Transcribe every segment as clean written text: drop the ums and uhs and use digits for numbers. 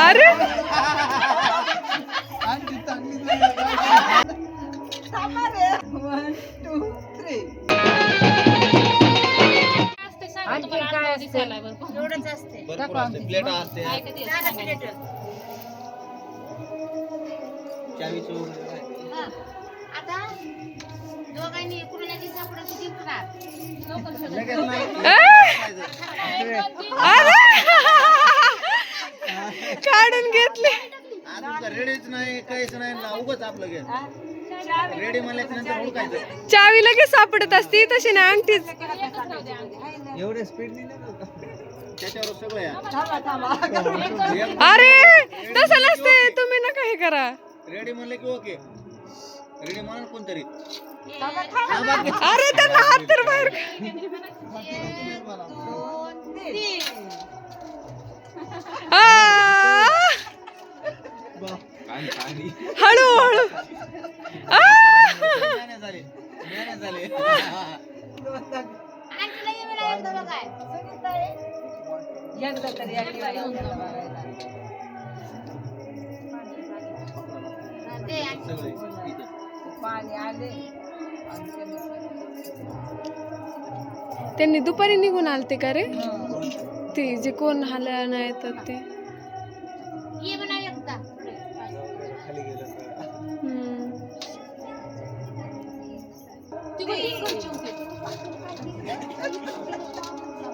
अरे प्लेट असते आता दोघांनी कुणाची सापडायची जिंकणार काढून घेतले. रेडीच नाही काहीच नाही ना उगाच आपलं घे रेडी म्हणल्याच्या नंतर उडकायचं चावी लगेच सापडत असती तशी ना अंगठीच. एवढे स्पीड नाही त्याच्यावर सगळं या अरे तसं नसते, तुम्ही नका हे करा. रेडी म्हणले की ओके रेडी म्हणून कोणतरी अरे त्यांना हात तर बाहेर. हळू हळू झाले त्यांनी दुपारी निघून आलते का रे ते जे कोण हाल्या नाही येतात ते.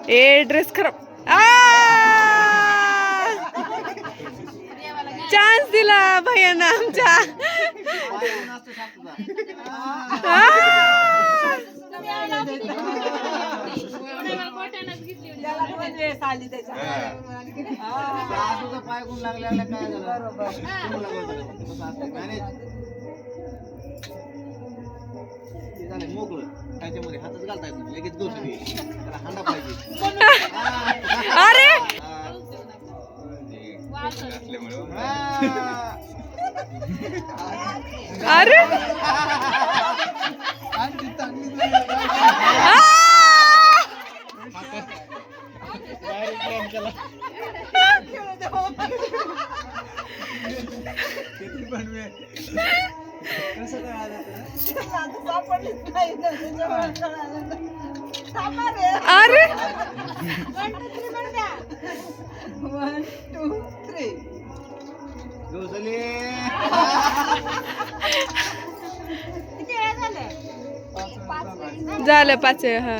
ए ड्रेस खराब. चान्स दिला भैयाना आमच्या. पाय गुण लागल्याला काय झालं मोकळं त्याच्यामध्ये हातच घालता येत नाही लगेच गोष्टी त्याला हांडा पाहिजे. अरे अरे अरे 1 2 3 झालं 5. हा